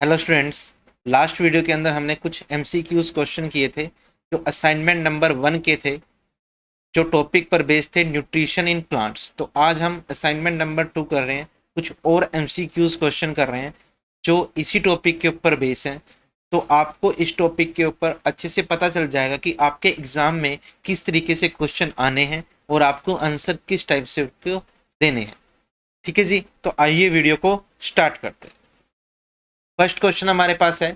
Hello students. Last video के अंदर हमने कुछ एमसीक्यूज क्वेश्चन किए थे जो असाइनमेंट नंबर 1 के थे, जो टॉपिक पर बेस्ड थे न्यूट्रिशन इन प्लांट्स। तो आज हम असाइनमेंट नंबर 2 कर रहे हैं, कुछ और एमसीक्यूज क्वेश्चन कर रहे हैं जो इसी टॉपिक के ऊपर बेस हैं। तो आपको इस टॉपिक के ऊपर अच्छे से पता चल जाएगा कि आपके एग्जाम में किस तरीके से क्वेश्चन आने हैं और आपको आंसर किस टाइप से उसको देने हैं। ठीक है जी, तो आइए वीडियो को स्टार्ट करते हैं। फर्स्ट क्वेश्चन हमारे पास है,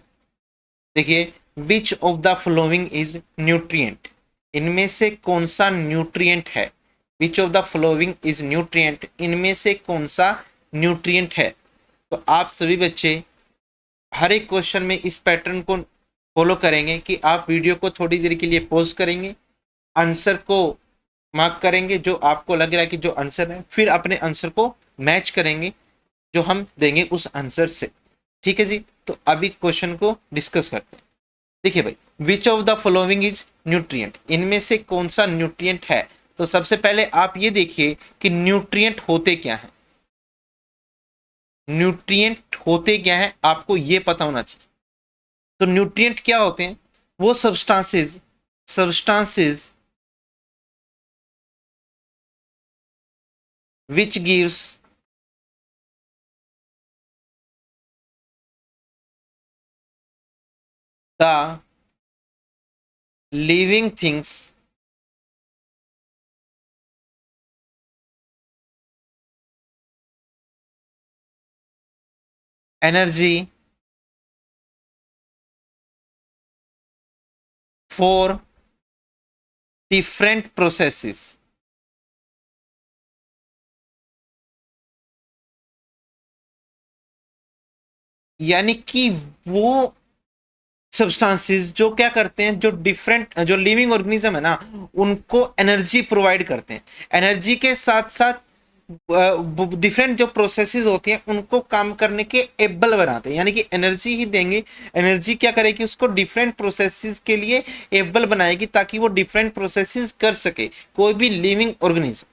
देखिए, विच of the following is nutrient. इनमें से कौन सा न्यूट्रिएंट है। Which of the following is nutrient, इनमें से कौन सा न्यूट्रिएंट है। तो आप सभी बच्चे हर एक क्वेश्चन में इस पैटर्न को फॉलो करेंगे कि आप वीडियो को थोड़ी देर के लिए पॉज करेंगे, आंसर को मार्क करेंगे जो आपको लग रहा है कि जो आंसर है, फिर अपने आंसर को मैच करेंगे जो हम देंगे उस आंसर से। ठीक है जी, तो अभी क्वेश्चन को डिस्कस करते हैं। देखिए भाई, विच of the following is nutrient, इनमें से कौन सा न्यूट्रिएंट है। तो सबसे पहले आप ये देखिए कि न्यूट्रिएंट होते क्या है। न्यूट्रिएंट होते क्या है आपको ये पता होना चाहिए। तो न्यूट्रिएंट क्या होते हैं, वो substances substances which gives the living things energy for different processes. यानी कि वो सब्सटेंसेस जो क्या करते हैं, जो डिफरेंट जो लिविंग ऑर्गेनिज्म है ना, उनको एनर्जी प्रोवाइड करते हैं। एनर्जी के साथ साथ डिफरेंट जो प्रोसेसेस होती हैं उनको काम करने के एबल बनाते हैं। यानी कि एनर्जी ही देंगे, एनर्जी क्या करेगी, उसको डिफरेंट प्रोसेसेस के लिए एबल बनाएगी ताकि वो डिफरेंट प्रोसेसेस कर सके कोई भी लिविंग ऑर्गेनिज्म।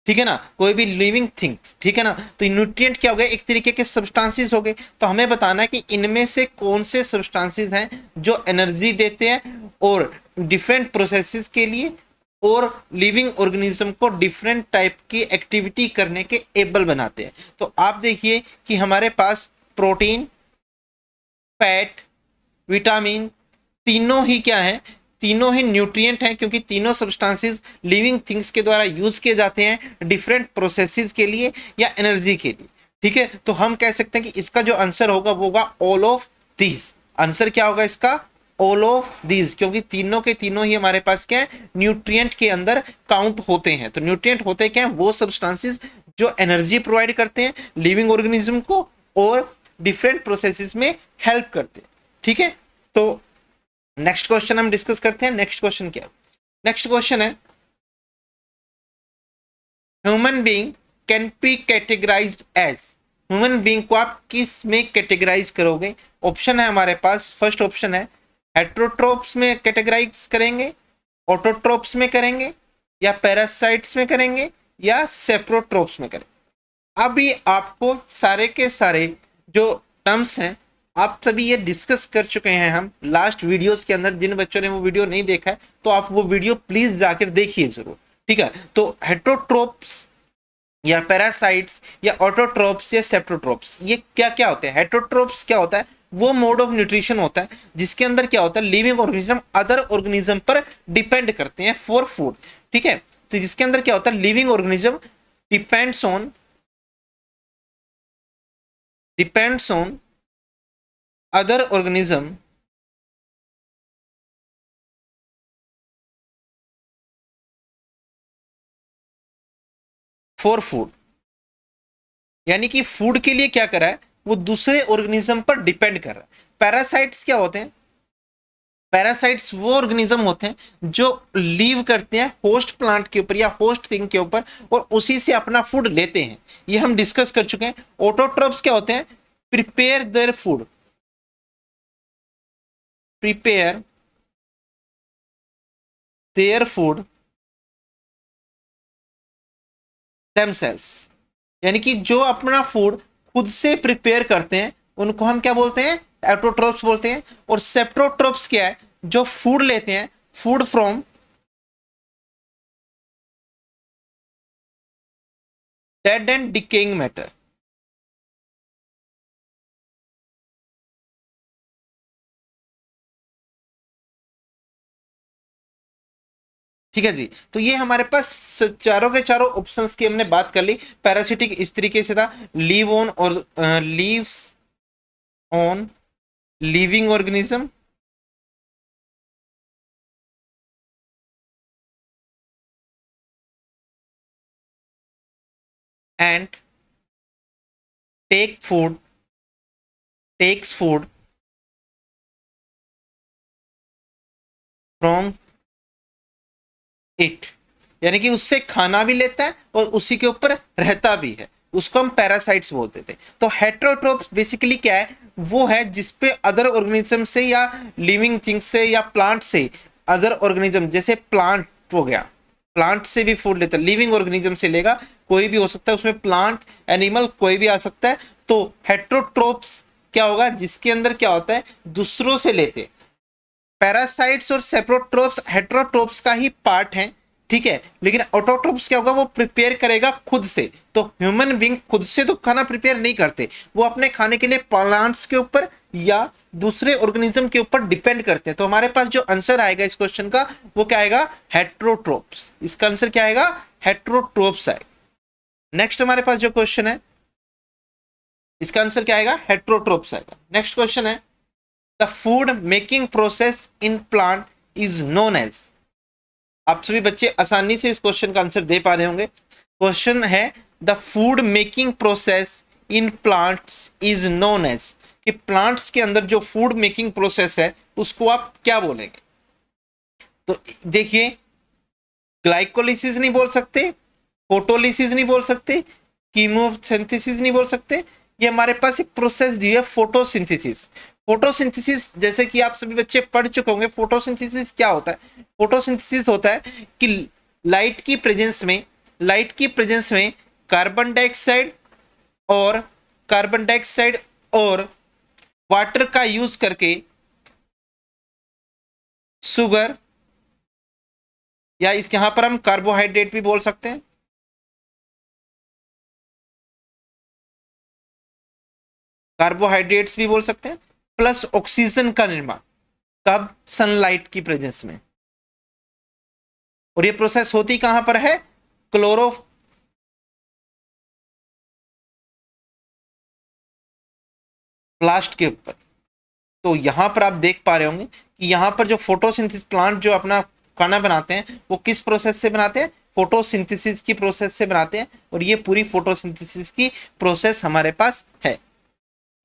ठीक है ना, कोई भी लिविंग थिंग्स। ठीक है ना, तो न्यूट्रिएंट क्या हो गए, एक तरीके के सब्सटेंसेस हो गए। तो हमें बताना है कि इनमें से कौन से सब्सटेंसेस हैं जो एनर्जी देते हैं और डिफरेंट प्रोसेसेस के लिए और लिविंग ऑर्गेनिज्म को डिफरेंट टाइप की एक्टिविटी करने के एबल बनाते हैं। तो आप देखिए कि हमारे पास प्रोटीन, फैट, विटामिन, तीनों ही क्या है, तीनों ही न्यूट्रिएंट हैं, क्योंकि तीनों सब्सटेंसेस लिविंग थिंग्स के द्वारा यूज किए जाते हैं डिफरेंट प्रोसेसेस के लिए या एनर्जी के लिए। ठीक है, तो हम कह सकते हैं कि इसका जो आंसर होगा वो होगा ऑल ऑफ दीज। आंसर क्या होगा इसका, ऑल ऑफ दीज, क्योंकि तीनों के तीनों ही हमारे पास क्या है, न्यूट्रिएंट के अंदर काउंट होते हैं। तो न्यूट्रिएंट होते क्या है, वो सब्सटेंसेस जो एनर्जी प्रोवाइड करते हैं लिविंग ऑर्गेनिज्म को और डिफरेंट प्रोसेसेस में हेल्प करते हैं। ठीक है, तो नेक्स्ट क्वेश्चन हम डिस्कस करते हैं। नेक्स्ट क्वेश्चन क्या है, नेक्स्ट क्वेश्चन है, human being can be categorised as. Human being को आप किस में कैटेगराइज करोगे। ऑप्शन है हमारे पास, फर्स्ट ऑप्शन है हेट्रोट्रोप्स में कैटेगराइज करेंगे, ऑटोट्रोप्स में करेंगे, या पैरासाइट्स में करेंगे, या सेप्रोट्रोप्स में करेंगे। अभी आपको सारे के सारे जो टर्म्स हैं आप सभी ये डिस्कस कर चुके हैं हम लास्ट वीडियोस के अंदर। जिन बच्चों ने वो वीडियो नहीं देखा है तो आप वो वीडियो प्लीज जाकर देखिए जरूर। ठीक है, तो हेट्रोट्रोप्स या पैरासाइट्स या ऑटोट्रोप्स या सेप्टोट्रोप्स, ये क्या क्या होते हैं। हेट्रोट्रोप्स क्या होता है, वो मोड ऑफ न्यूट्रिशन होता है जिसके अंदर क्या होता है, लिविंग ऑर्गेनिज्म अदर ऑर्गेनिज्म पर डिपेंड करते हैं फॉर फूड। ठीक है, तो जिसके अंदर क्या होता है, living organism depends on other organism for food. यानी कि फूड के लिए क्या कर रहा है, वो दूसरे ऑर्गेनिज्म पर डिपेंड कर रहा है। पैरासाइट्स क्या होते हैं, पैरासाइट्स वो ऑर्गेनिज्म होते हैं जो लीव करते हैं होस्ट प्लांट के ऊपर या होस्ट थिंग के ऊपर और उसी से अपना फूड लेते हैं। ये हम डिस्कस कर चुके हैं। ऑटोट्रोप्स क्या होते हैं, prepare their food, prepare their food themselves। यानी कि जो अपना फूड खुद से प्रिपेयर करते हैं उनको हम क्या बोलते हैं, ऑटोट्रोप्स बोलते हैं। और सेप्टोट्रोप्स क्या है, जो फूड लेते हैं, food from dead and decaying matter. ठीक है जी। तो ये हमारे पास चारों के चारों ऑप्शंस की हमने बात कर ली। पैरासिटिक इस तरीके से था, लीव ऑन और lives on living organism, and take food takes food from it, यानी कि उससे खाना भी लेता है और उसी के ऊपर रहता भी है, उसको हम पैरासाइट्स बोलते थे। तो हेटेरोट्रोप्स बेसिकली क्या है, वो है जिसपे अदर ऑर्गेनिज्म से या लिविंग थिंग्स से या प्लांट से, अदर ऑर्गेनिज्म जैसे प्लांट हो गया, प्लांट से भी फूड लेता है, लिविंग ऑर्गेनिज्म से लेगा, कोई भी हो सकता है उसमें, प्लांट एनिमल कोई भी आ सकता है। तो हेटेरोट्रोप्स क्या होगा, जिसके अंदर क्या होता है, दूसरों से लेते। पैरासाइट्स और सेप्रोट्रोप्स हेटेरोट्रोप्स का ही पार्ट है, ठीक है, लेकिन ऑटोट्रोप्स क्या होगा, वो प्रिपेयर करेगा खुद से। तो ह्यूमन बींग खुद से तो खाना प्रिपेयर नहीं करते, वो अपने खाने के लिए प्लांट्स के ऊपर या दूसरे ऑर्गेनिज्म के ऊपर डिपेंड करते हैं। तो हमारे पास जो आंसर आएगा इस क्वेश्चन का, वो क्या आएगा, हेटेरोट्रोप्स। इसका आंसर क्या आएगा, हेटेरोट्रोप्स आएगा। नेक्स्ट हमारे पास जो क्वेश्चन है, इसका आंसर क्या आएगा, हेटेरोट्रोप्स आएगा। नेक्स्ट क्वेश्चन है, the food making process in plant is known as. आप सभी बच्चे आसानी से इस क्वेश्चन का आंसर दे पा रहे होंगे। क्वेश्चन है, the food making process in plants is known as, कि प्लांट्स के अंदर जो फूड मेकिंग प्रोसेस है उसको आप क्या बोलेंगे। तो देखिए, ग्लाइकोलिसिस नहीं बोल सकते, फोटोलिसिस नहीं बोल सकते, कीमोसिंथेसिस नहीं बोल सकते, ये हमारे पास एक प्रोसेस दी है, फोटोसिंथेसिस। फोटोसिंथेसिस जैसे कि आप सभी बच्चे पढ़ चुके होंगे, फोटोसिंथेसिस क्या होता है, फोटोसिंथेसिस होता है कि लाइट की प्रेजेंस में कार्बन डाइऑक्साइड और वाटर का यूज करके शुगर, या इस यहां पर हम कार्बोहाइड्रेट भी बोल सकते हैं, कार्बोहाइड्रेट्स भी बोल सकते हैं, प्लस ऑक्सीजन का निर्माण, कब, सनलाइट की प्रेजेंस में। और ये प्रोसेस होती कहां पर है, क्लोरोप्लास्ट के ऊपर। तो यहां पर आप देख पा रहे होंगे कि यहां पर जो फोटोसिंथेसिस प्लांट जो अपना खाना बनाते हैं, वो किस प्रोसेस से बनाते हैं, फोटोसिंथेसिस की प्रोसेस से बनाते हैं। और ये पूरी फोटोसिंथेसिस की प्रोसेस हमारे पास है।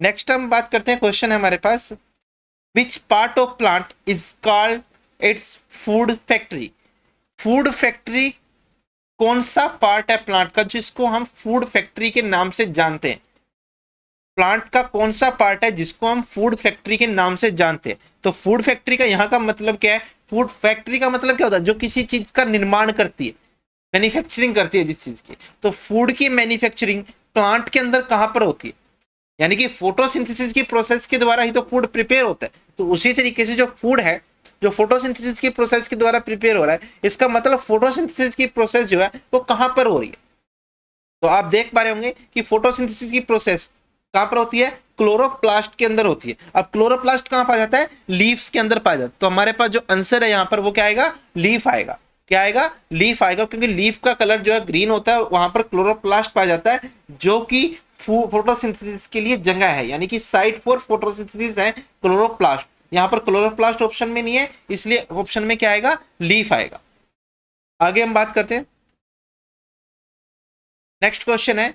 नेक्स्ट हम बात करते हैं, क्वेश्चन है हमारे पास, which part of plant is called its food factory. Food factory कौन सा पार्ट है प्लांट का जिसको हम फूड फैक्ट्री के नाम से जानते हैं, प्लांट का कौन सा पार्ट है जिसको हम फूड फैक्ट्री के नाम से जानते हैं। तो फूड फैक्ट्री का यहाँ का मतलब क्या है, फूड फैक्ट्री का मतलब क्या होता है, जो किसी चीज का निर्माण करती है, मैन्युफैक्चरिंग करती है जिस चीज की। तो फूड की मैन्युफैक्चरिंग प्लांट के अंदर कहां पर होती है, यानी कि फोटोसिंथेसिस की प्रोसेस के द्वारा ही तो फूड प्रिपेयर होता है। तो उसी तरीके से जो फूड है, जो फोटोसिंथेसिस की प्रोसेस के द्वारा प्रिपेयर हो रहा है, इसका मतलब फोटोसिंथेसिस की प्रोसेस जो है वो कहां पर हो रही है। तो आप देख पा रहे होंगे कि फोटोसिंथेसिस की प्रोसेस कहां पर होती है, क्लोरोप्लास्ट के अंदर होती है। अब क्लोरोप्लास्ट कहां पाया जाता है, लीव्स के अंदर पाया जाता है। तो हमारे पास जो आंसर है यहां पर वो क्या आएगा, लीफ आएगा। क्या आएगा, लीफ आएगा, क्योंकि लीफ का कलर जो है ग्रीन होता है, वहां पर क्लोरोप्लास्ट पाया जाता है, जो कि फोटोसिंथेसिस के लिए जगह है, यानी कि साइट फॉर फोटोसिंथेसिस है क्लोरोप्लास्ट। यहां पर क्लोरोप्लास्ट ऑप्शन में नहीं है, इसलिए ऑप्शन में क्या आएगा, लीफ आएगा। आगे हम बात करते हैं, नेक्स्ट क्वेश्चन है,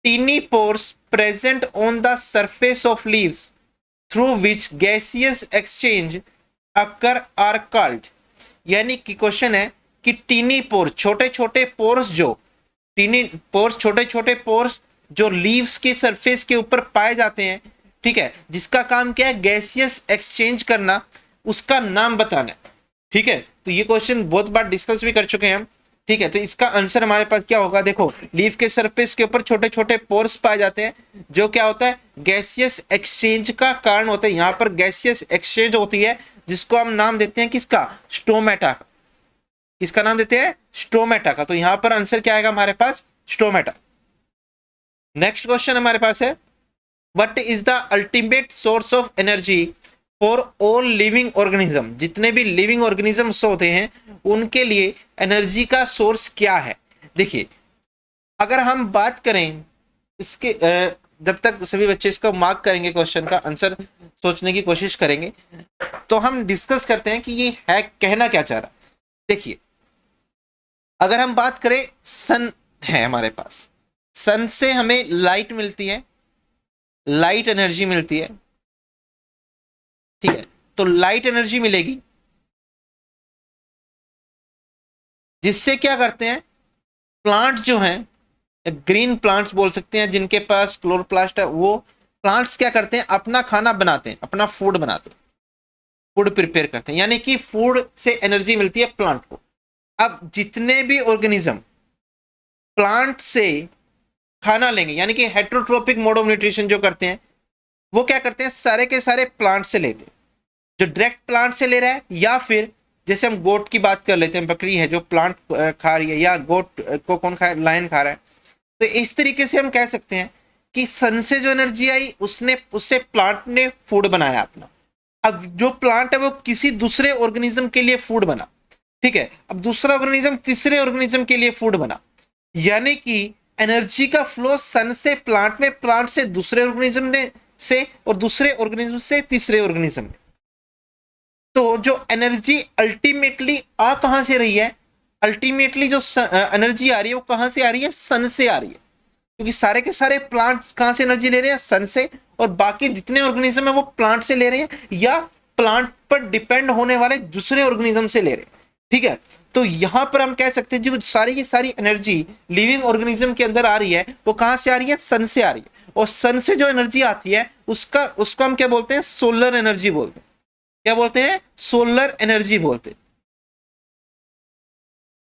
tiny pores present on the surface of leaves through which gaseous exchange occur are called. यानी कि क्वेश्चन है कि टीनी पोर, छोटे छोटे पोर्स, जो टीनी पोर्स, छोटे छोटे पोर्स जो लीव्स के सरफेस के ऊपर पाए जाते हैं, ठीक है, जिसका काम क्या है, गैसियस एक्सचेंज करना, उसका नाम बताना है। ठीक है, तो ये क्वेश्चन बहुत बार डिस्कस भी कर चुके हैं हम। ठीक है, तो इसका आंसर हमारे पास क्या होगा, देखो लीफ के सरफेस के ऊपर छोटे छोटे पोर्स पाए जाते हैं जो क्या होता है, गैसियस एक्सचेंज का कारण होता है। यहाँ पर गैसियस एक्सचेंज होती है जिसको हम नाम देते हैं किसका, स्टोमेटा। किसका नाम देते हैं, स्टोमेटा का। तो यहाँ पर आंसर क्या आएगा हमारे पास, स्टोमेटा। नेक्स्ट क्वेश्चन हमारे पास है, what is the ultimate source of energy for all living organism. जितने भी लिविंग ऑर्गेनिजम्स होते हैं उनके लिए एनर्जी का सोर्स क्या है। देखिए अगर हम बात करें इसके जब तक सभी बच्चे इसको मार्क करेंगे, क्वेश्चन का आंसर सोचने की कोशिश करेंगे, तो हम डिस्कस करते हैं कि ये है कहना क्या चाह रहा। देखिए अगर हम बात करें, सन है हमारे पास, सन से हमें लाइट मिलती है, लाइट एनर्जी मिलती है। ठीक है, तो लाइट एनर्जी मिलेगी जिससे क्या करते हैं, प्लांट जो हैं, ग्रीन प्लांट्स बोल सकते हैं जिनके पास क्लोरोप्लास्ट है, वो प्लांट्स क्या करते हैं, अपना खाना बनाते हैं, अपना फूड बनाते हैं, फूड प्रिपेयर करते हैं, यानी कि फूड से एनर्जी मिलती है प्लांट को। अब जितने भी ऑर्गेनिज्म प्लांट से खाना लेंगे, यानी कि हेट्रोट्रोपिक मोड ऑफ न्यूट्रिशन जो करते हैं, वो क्या करते हैं, सारे के सारे प्लांट से लेते हैं। जो डायरेक्ट प्लांट से ले रहा है, या फिर जैसे हम गोट की बात कर लेते हैं, बकरी है जो प्लांट खा रही है, या गोट को कौन खा, लायन खा रहा है। तो इस तरीके से हम कह सकते हैं कि सन से जो एनर्जी आई उससे प्लांट ने फूड बनाया अपना। अब जो प्लांट है वो किसी दूसरे ऑर्गेनिज्म के लिए फूड बना। ठीक है, अब दूसरा ऑर्गेनिज्म तीसरे ऑर्गेनिज्म के लिए फूड बना, यानी कि एनर्जी का फ्लो सन से प्लांट में, प्लांट से दूसरे ऑर्गेनिज्म ने से, और दूसरे ऑर्गेनिज्म से तीसरे ऑर्गेनिज्म में। तो जो एनर्जी अल्टीमेटली आ कहां से रही है, अल्टीमेटली जो एनर्जी आ रही है वो कहां से आ रही है, सन से आ रही है, क्योंकि सारे के सारे प्लांट कहां से एनर्जी ले रहे हैं, सन से, और बाकी जितने ऑर्गेनिज्म है वो प्लांट से ले रहे हैं, या प्लांट पर डिपेंड होने वाले दूसरे ऑर्गेनिज्म से ले रहे हैं। ठीक है, तो यहां पर हम कह सकते हैं जो सारी की सारी एनर्जी लिविंग ऑर्गेनिज्म के अंदर आ रही है वो कहां से आ रही है, सन से आ रही है। और सन से जो एनर्जी आती है उसको हम क्या बोलते हैं, सोलर एनर्जी बोलते हैं। क्या बोलते हैं, सोलर एनर्जी बोलते हैं।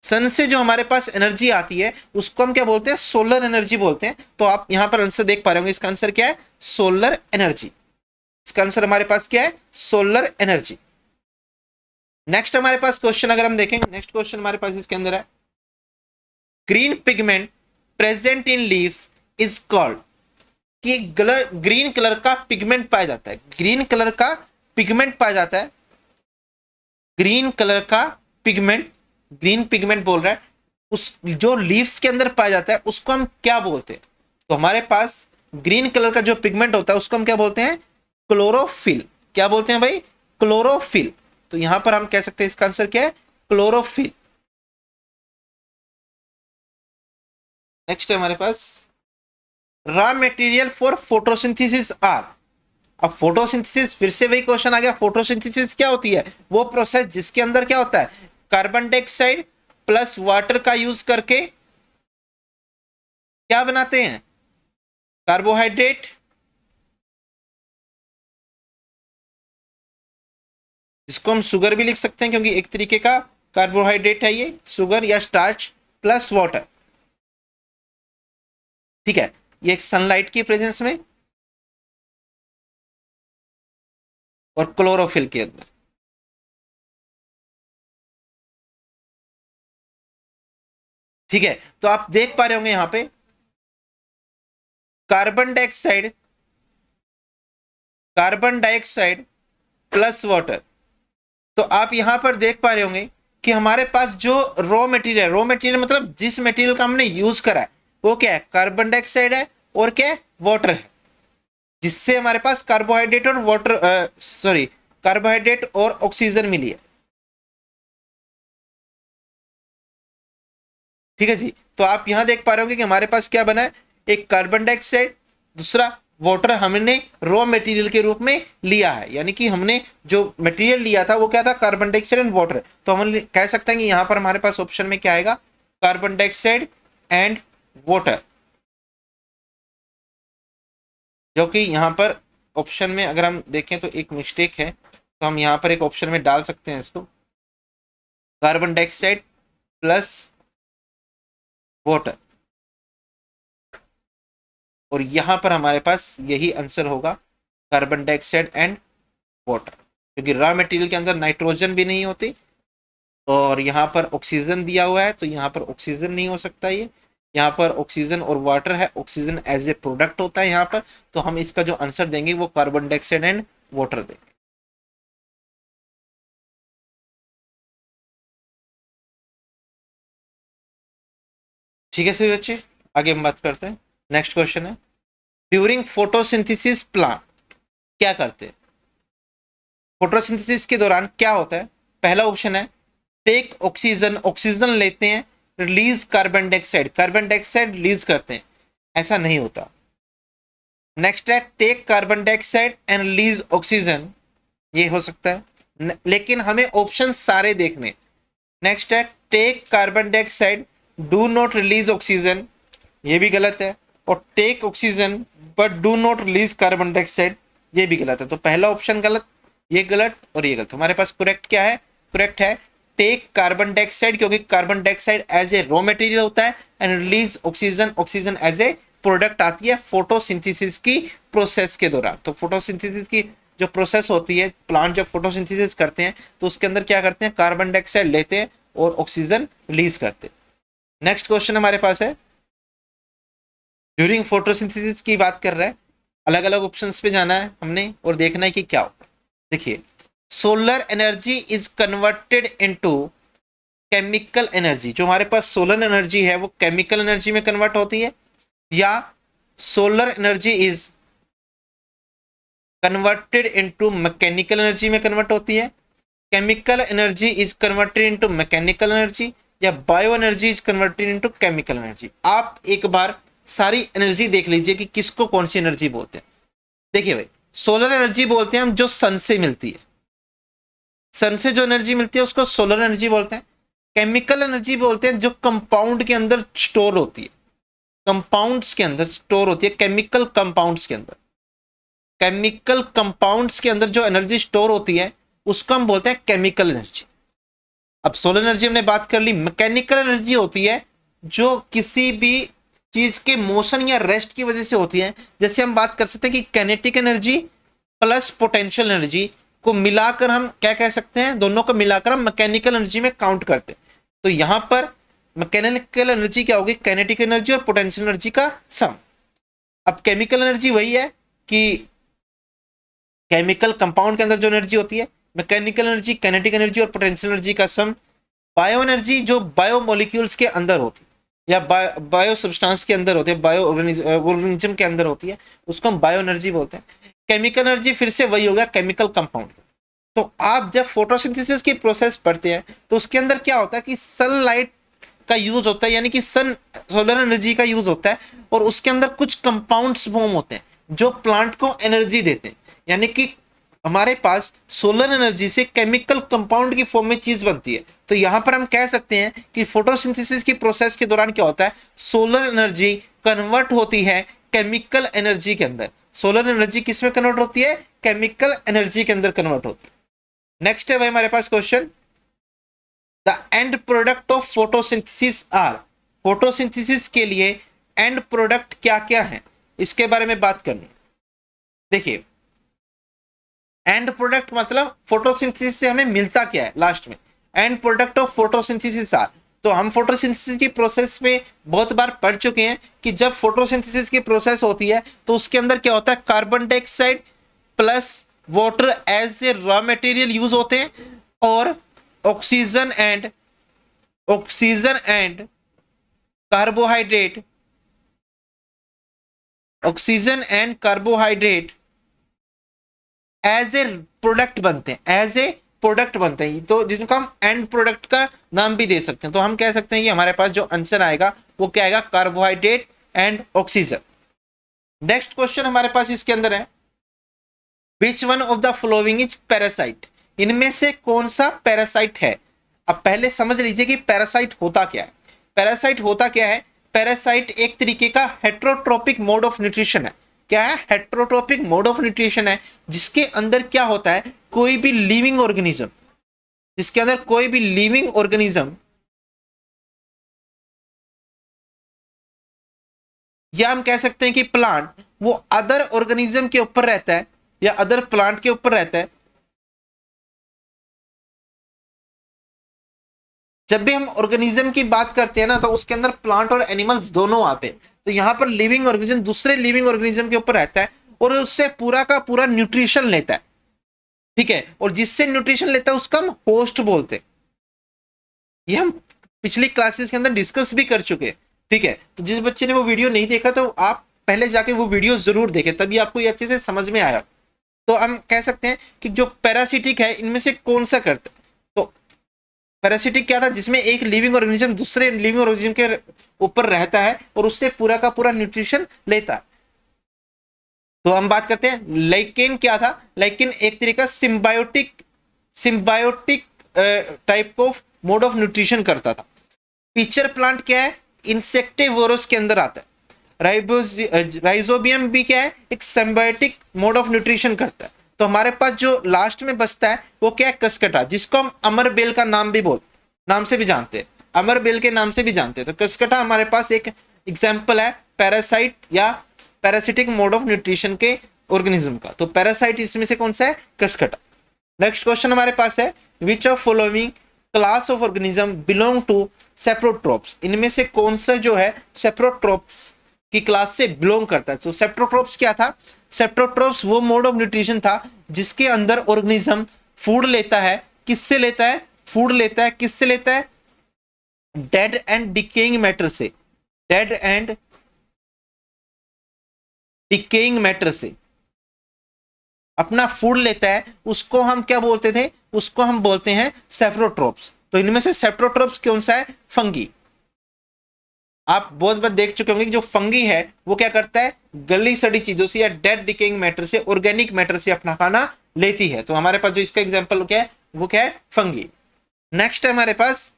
सन से जो हमारे पास एनर्जी आती है उसको हम क्या बोलते हैं, सोलर एनर्जी बोलते हैं। तो आप यहां पर आंसर देख पा रहे होंगे, इसका आंसर क्या है, सोलर एनर्जी। इसका आंसर हमारे पास क्या है, सोलर एनर्जी। नेक्स्ट हमारे पास क्वेश्चन अगर हम देखेंगे, नेक्स्ट क्वेश्चन हमारे पास इसके अंदर है, green pigment present in leaves is called. कि ग्रीन कलर का पिगमेंट पाया जाता है, ग्रीन कलर का पिगमेंट पाया जाता है, ग्रीन कलर का पिगमेंट, ग्रीन पिगमेंट बोल रहा है, उस जो लीव्स के अंदर पाया जाता है उसको हम क्या बोलते हैं। तो हमारे पास ग्रीन कलर का जो पिगमेंट होता है उसको हम क्या बोलते हैं, क्लोरोफिल। क्या बोलते हैं भाई, क्लोरोफिल। तो यहां पर हम कह सकते हैं इसका आंसर क्या है, क्लोरोफिल। नेक्स्ट है हमारे पास, raw material for photosynthesis are. अब फोटोसिंथेसिस, फिर से वही क्वेश्चन आ गया, फोटोसिंथेसिस क्या होती है, वो प्रोसेस जिसके अंदर क्या होता है, कार्बन डाइऑक्साइड प्लस वाटर का यूज करके क्या बनाते हैं, कार्बोहाइड्रेट, जिसको हम शुगर भी लिख सकते हैं क्योंकि एक तरीके का कार्बोहाइड्रेट है ये, शुगर या स्टार्च प्लस वाटर। ठीक है, ये एक सनलाइट की प्रेजेंस में और क्लोरोफिल के अंदर। ठीक है, तो आप देख पा रहे होंगे यहां पे carbon dioxide, carbon dioxide plus water. तो आप यहां पर देख पा रहे होंगे कि हमारे पास जो रॉ मटेरियल, रॉ मटेरियल मतलब जिस मटेरियल का हमने यूज करा है वो क्या है, कार्बन डाइऑक्साइड है और क्या है, वाटर है, जिससे हमारे पास कार्बोहाइड्रेट और वाटर सॉरी कार्बोहाइड्रेट और ऑक्सीजन मिली है। ठीक है जी, तो आप यहां देख पा रहे होंगे कि हमारे पास क्या बना है, एक कार्बन डाइऑक्साइड, दूसरा वाटर हमने रॉ मटेरियल के रूप में लिया है, यानी कि हमने जो मटेरियल लिया था वो क्या था, कार्बन डाइऑक्साइड एंड वाटर। तो हम कह सकते हैं कि यहां पर हमारे पास ऑप्शन में क्या आएगा, कार्बन डाइऑक्साइड एंड वाटर, जो कि यहां पर ऑप्शन में अगर हम देखें तो एक मिस्टेक है, तो हम यहां पर एक ऑप्शन में डाल सकते हैं इसको, कार्बन डाइऑक्साइड प्लस वाटर। और यहां पर हमारे पास यही आंसर होगा, कार्बन डाइऑक्साइड एंड वाटर, क्योंकि रॉ मटेरियल के अंदर नाइट्रोजन भी नहीं होती और यहाँ पर ऑक्सीजन दिया हुआ है, तो यहाँ पर ऑक्सीजन नहीं हो सकता ये। यहाँ पर ऑक्सीजन और वाटर है, ऑक्सीजन एज ए प्रोडक्ट होता है यहाँ पर, तो हम इसका जो आंसर देंगे वो कार्बन डाइऑक्साइड एंड वाटर देंगे। ठीक है सभी बच्चे, आगे हम बात करते हैं। नेक्स्ट क्वेश्चन है, ड्यूरिंग फोटोसिंथेसिस प्लांट क्या करते हैं? फोटोसिंथेसिस के दौरान क्या होता है? पहला ऑप्शन है टेक ऑक्सीजन, ऑक्सीजन लेते हैं, release carbon dioxide, carbon dioxide release करते हैं, ऐसा नहीं होता। नेक्स्ट है take carbon dioxide and release oxygen, ये हो सकता है, लेकिन हमें ऑप्शन सारे देखने। नेक्स्ट है take carbon dioxide do not release oxygen, ये भी गलत है। और take oxygen but do not release carbon dioxide, ये भी गलत है। तो पहला ऑप्शन गलत, ये गलत और ये गलत। हमारे पास करेक्ट क्या है? करेक्ट है टेक कार्बन डाइऑक्साइड, क्योंकि carbon dioxide as a raw material होता है and release oxygen, oxygen as a product आती है फोटोसिंथेसिस की प्रोसेस के दौरान। तो फोटोसिंथेसिस की जो प्रोसेस होती है, प्लांट जब फोटोसिंथेसिस करते हैं तो उसके अंदर क्या करते हैं, कार्बन डाइऑक्साइड लेते हैं और ऑक्सीजन रिलीज करते हैं। नेक्स्ट क्वेश्चन हमारे पास है, ड्यूरिंग फोटोसिंथेसिस की बात कर रहा है, अलग अलग ऑप्शंस पे जाना है हमने और देखना है कि क्या होता है। देखिए, solar energy is converted into chemical energy, जो हमारे पास सोलर एनर्जी है वो केमिकल एनर्जी में कन्वर्ट होती है, या solar energy is converted into mechanical energy में कन्वर्ट होती है, chemical energy is converted into mechanical energy, या bio energy is converted into chemical energy. आप एक बार सारी एनर्जी देख लीजिए कि किसको कौन सी एनर्जी बोलते हैं। देखिए भाई, सोलर एनर्जी बोलते हैं हम जो सन से मिलती है, सन से जो एनर्जी मिलती है उसको सोलर एनर्जी बोलते हैं। केमिकल एनर्जी बोलते हैं जो कंपाउंड के अंदर स्टोर होती है, कंपाउंड्स के अंदर स्टोर होती है, केमिकल कंपाउंड्स के अंदर, केमिकल कंपाउंड्स के अंदर जो एनर्जी स्टोर होती है उसको हम बोलते हैं केमिकल एनर्जी। अब सोलर एनर्जी हमने बात कर ली। मैकेनिकल एनर्जी होती है जो किसी भी चीज के मोशन या रेस्ट की वजह से होती है, जैसे हम बात कर सकते हैं कि kinetic energy plus potential energy को मिलाकर हम क्या कह सकते हैं, दोनों को मिलाकर हम मैकेनिकल एनर्जी में काउंट करते हैं। तो यहां पर मैकेनिकल एनर्जी क्या होगी, काइनेटिक एनर्जी और पोटेंशियल एनर्जी का सम। अब केमिकल एनर्जी वही है कि केमिकल कंपाउंड के अंदर जो एनर्जी होती है, मैकेनिकल एनर्जी, काइनेटिक एनर्जी और पोटेंशियल एनर्जी का सम। बायो एनर्जी जो बायो मॉलिक्यूल्स के अंदर होती है या बायो सब्सटेंस के अंदर होती है, बायो ऑर्गेनिज्म के अंदर होती है, उसको हम बायो एनर्जी बोलते हैं। केमिकल एनर्जी फिर से वही होगा, केमिकल कंपाउंड। तो आप जब फोटोसिंथेसिस की प्रोसेस पढ़ते हैं तो उसके अंदर क्या होता है कि सनलाइट का यूज होता है, यानी कि सोलर एनर्जी का यूज होता है, और उसके अंदर कुछ कंपाउंड्स फॉर्म होते हैं जो प्लांट को एनर्जी देते हैं। यानी कि हमारे पास सोलर एनर्जी से केमिकल कंपाउंड की फॉर्म में चीज बनती है। तो यहां पर हम कह सकते हैं कि फोटोसिंथेसिस की प्रोसेस के दौरान क्या होता है, सोलर एनर्जी कन्वर्ट होती है केमिकल एनर्जी के अंदर। सोलर एनर्जी किस में कन्वर्ट होती है, केमिकल एनर्जी के अंदर कन्वर्ट होती है। नेक्स्ट है भाई हमारे पास question, the end product of photosynthesis are, photosynthesis के लिए एंड प्रोडक्ट क्या क्या है, इसके बारे में बात करनी। देखिए, एंड प्रोडक्ट मतलब फोटोसिंथेसिस से हमें मिलता क्या है लास्ट में। End product of photosynthesis are, तो हम फोटोसिंथेसिस की प्रोसेस में बहुत बार पढ़ चुके हैं कि जब फोटोसिंथेसिस की प्रोसेस होती है तो उसके अंदर क्या होता है, carbon dioxide plus water as a raw material use होते हैं, और oxygen and carbohydrate, oxygen and carbohydrate as a product बनते हैं, एज ए प्रोडक्ट बनते हैं। तो जिसको हम एंड प्रोडक्ट का नाम भी दे सकते हैं। तो हम कह सकते हैं कि हमारे पास जो आंसर आएगा वो क्या आएगा, carbohydrate and oxygen. Next question हमारे पास इसके अंदर है, which one of the following is parasite, इनमें से कौन सा पैरासाइट है। अब पहले समझ लीजिए कि पैरासाइट होता क्या है। पैरासाइट होता क्या है, पैरासाइट एक तरीके का हेट्रोट्रोपिक मोड ऑफ न्यूट्रिशन है। क्या है, हेट्रोट्रोपिक मोड ऑफ न्यूट्रिशन है, जिसके अंदर क्या होता है, कोई भी लिविंग ऑर्गेनिज्म, जिसके अंदर कोई भी लिविंग ऑर्गेनिज्म या हम कह सकते हैं कि प्लांट वो अदर ऑर्गेनिज्म के ऊपर रहता है या अदर प्लांट के ऊपर रहता है। जब भी हम ऑर्गेनिज्म की बात करते हैं ना तो उसके अंदर प्लांट और एनिमल्स दोनों आते हैं। तो यहाँ पर लिविंग ऑर्गेनिज्म दूसरे लिविंग ऑर्गेनिज्म के ऊपर रहता है और उससे पूरा का पूरा न्यूट्रिशन लेता है, ठीक है, और जिससे न्यूट्रिशन लेता है उसका हम होस्ट बोलते हैं। ये हम पिछली क्लासेस के अंदर डिस्कस भी कर चुके हैं, ठीक है। तो जिस बच्चे ने वो वीडियो नहीं देखा तो आप पहले जाके वो वीडियो जरूर देखें, तभी आपको ये अच्छे से समझ में आया। तो हम कह सकते हैं कि जो पैरासिटिक है इनमें से कौन सा करता है। तो पैरासिटिक क्या था, जिसमें एक लिविंग ऑर्गेनिज्म दूसरे लिविंग ऑर्गेनिज्म के ऊपर रहता है और उससे पूरा का पूरा न्यूट्रिशन लेता है। तो हम बात करते हैं लाइकेन क्या था। लाइकेन एक तरीका symbiotic symbiotic type of mode of nutrition करता था। पिक्चर प्लांट क्या है, इंसेक्टिवोरस के अंदर आता है। राइजोबियम भी क्या है, एक सिम्बायोटिक मोड ऑफ न्यूट्रिशन करता है। तो हमारे पास जो लास्ट में बचता है वो क्या है, कसकटा, जिसको हम अमरबेल का नाम से भी जानते हैं, अमरबेल के नाम से भी जानते हैं। तो कसकटा हमारे पास एक एग्जाम्पल है पैरासाइट या पैरासिटिक मोड ऑफ न्यूट्रिशन के ऑर्गेनिज्म का। तो पैरासाइट इसमें से कौन सा है, कसकटा। नेक्स्ट क्वेश्चन हमारे पास है, which of following class of organism belong to saprotrophs. इनमें से कौन सा जो है सेप्रोट्रोप्स की क्लास से बिलोंग करता है। तो सेप्रोट्रोप्स क्या था, सेप्रोट्रोप्स वो मोड ऑफ न्यूट्रिशन था जिसके अंदर ऑर्गेनिज्म फूड लेता है। किससे लेता है, फूड लेता है, किससे लेता है, डेड एंड डिकेइंग मैटर से, डेड एंड डिकेइंग मैटर से अपना फूड लेता है। उसको हम क्या बोलते थे, उसको हम बोलते हैं सेप्रोट्रोप्स। तो इनमें से सेप्रोट्रोप्स कौन सा है, फंगी। आप बहुत बार देख चुके होंगे कि जो फंगी है वो क्या करता है, गली सड़ी चीजों से या डेड डिकेइंग मैटर से, ऑर्गेनिक मैटर से अपना खाना लेती है। तो हमारे पास जो इसका एग्जांपल क्या है वो क्या है, फंगी। नेक्स्ट है हमारे पास,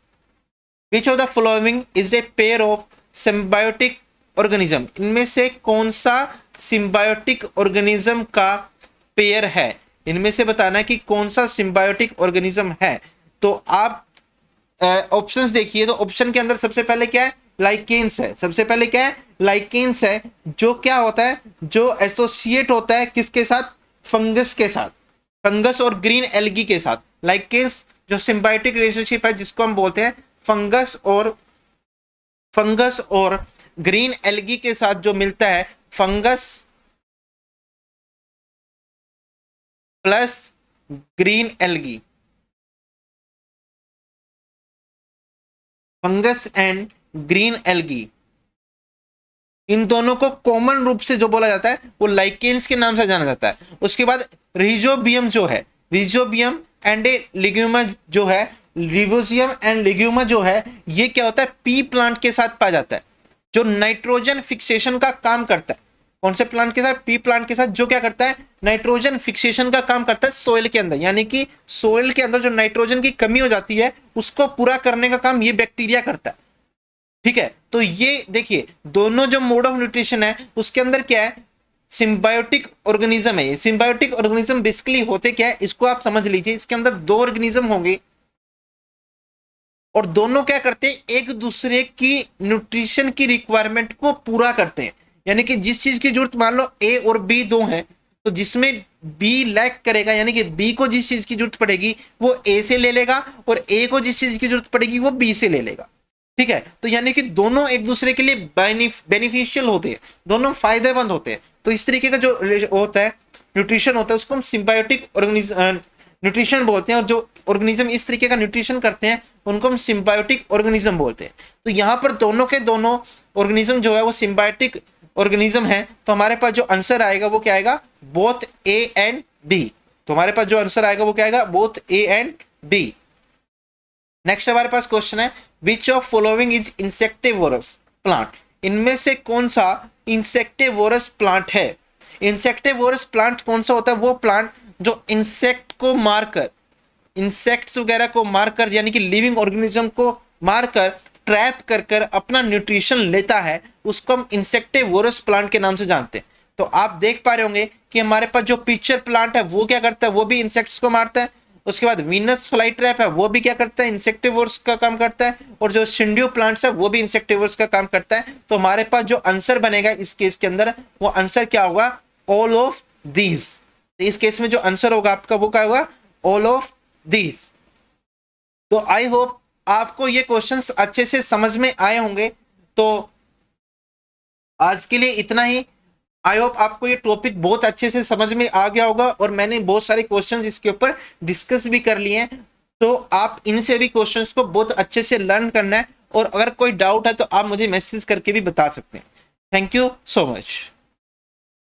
which of the following is a pair of symbiotic organism. इनमें से कौन सा सिम्बायोटिक ऑर्गेनिज्म का पेयर है, इनमें से बताना है कि कौन सा सिम्बायोटिक ऑर्गेनिज्म है। तो आप ऑप्शंस देखिए, तो ऑप्शन के अंदर सबसे पहले क्या है, लाइकेन्स है। सबसे पहले क्या है, लाइकेन्स है, जो क्या होता है, जो एसोसिएट होता है किसके साथ, फंगस के साथ, फंगस और ग्रीन एल्गी के साथ। लाइकेन्स जो सिम्बायोटिक रिलेशनशिप है जिसको हम बोलते हैं फंगस और ग्रीन एल्गी के साथ जो मिलता है, fungus plus green algae, fungus and green algae, इन दोनों को कॉमन रूप से जो बोला जाता है वो लाइकेन्स के नाम से जाना जाता है। उसके बाद रिजोबियम जो है, रिजोबियम एंड लिग्यूमा जो है, रिबोजियम एंड लिग्यूमा जो है, ये क्या होता है, पी प्लांट के साथ पाया जाता है, जो नाइट्रोजन फिक्सेशन का काम करता है। कौन से प्लांट के साथ, पी प्लांट के साथ, जो क्या करता है, नाइट्रोजन फिक्सेशन का काम करता है सोइल के अंदर। यानी कि सोइल के अंदर जो नाइट्रोजन की कमी हो जाती है उसको पूरा करने का काम ये बैक्टीरिया करता है, ठीक है। तो ये देखिए दोनों जो मोड ऑफ न्यूट्रिशन है उसके अंदर क्या है, सिम्बायोटिक ऑर्गेनिज्म है। ये सिम्बायोटिक ऑर्गेनिज्म बेसिकली होते क्या है, इसको आप समझ लीजिए। इसके अंदर दो ऑर्गेनिज्म होंगे और दोनों क्या करते हैं, एक दूसरे की न्यूट्रिशन की रिक्वायरमेंट को पूरा करते हैं। यानी कि जिस चीज की जरूरत, मान लो ए और बी दो हैं, तो जिसमें बी लैक करेगा, यानी कि बी को जिस चीज की जरूरत पड़ेगी वो ए से ले लेगा और ए को जिस चीज की जरूरत पड़ेगी वो बी से ले लेगा, ठीक है। तो यानी कि दोनों एक दूसरे के लिए बेनिफिशियल होते हैं, दोनों फायदेमंद होते हैं। तो इस तरीके का जो होता है न्यूट्रिशन होता है उसको हम सिम्बायोटिक न्यूट्रिशन बोलते हैं। और जो ऑर्गेनिज्म इस तरीके का न्यूट्रिशन करते हैं उनको हम सिम्बायोटिक ऑर्गेनिज्म बोलते हैं। तो यहाँ पर दोनों के दोनों ऑर्गेनिज्म जो है वो सिम्बायोटिक ऑर्गेनिज्म है। तो हमारे पास जो आंसर आएगा वो क्या आएगा, बोथ ए एंड बी। तो हमारे पास जो आंसर आएगा वो क्या आएगा, both A and B. Next हमारे पास क्वेश्चन है, which of following is insectivorous plant. इनमें से कौन सा इंसेक्टिवोरस प्लांट है। इंसेक्टिवोरस प्लांट कौन सा होता है, वो प्लांट जो इंसेक्ट को मारकर, इंसेक्ट्स वगैरह को मारकर, यानी कि लिविंग ऑर्गेनिज्म को मारकर ट्रैप कर कर अपना न्यूट्रिशन लेता है, उसको हम इंसेक्टिवोरस प्लांट के नाम से जानते हैं। तो आप देख पा रहे होंगे कि हमारे पास जो पिक्चर प्लांट है वो क्या करता है, वो भी इंसेक्ट्स को मारता है। उसके बाद वीनस फ्लाई ट्रैप है वो भी क्या करता है, इंसेक्टिवोर्स का काम करता है, और जो सिंडियो प्लांट्स है वो भी इंसेक्टिवोर्स का काम करता है। तो हमारे पास जो आंसर बनेगा इस केस के अंदर, वो आंसर क्या होगा, ऑल ऑफ दीज। इस केस में जो आंसर होगा आपका वो क्या होगा, ऑल ऑफ दीज। तो आई होप आपको ये क्वेश्चंस अच्छे से समझ में आए होंगे। तो आज के लिए इतना ही। आई होप आपको ये टॉपिक बहुत अच्छे से समझ में आ गया होगा, और मैंने बहुत सारे क्वेश्चंस इसके ऊपर डिस्कस भी कर लिए हैं। तो आप इनसे भी क्वेश्चंस को बहुत अच्छे से लर्न करना है, और अगर कोई डाउट है तो आप मुझे मैसेज करके भी बता सकते हैं। Thank you so much.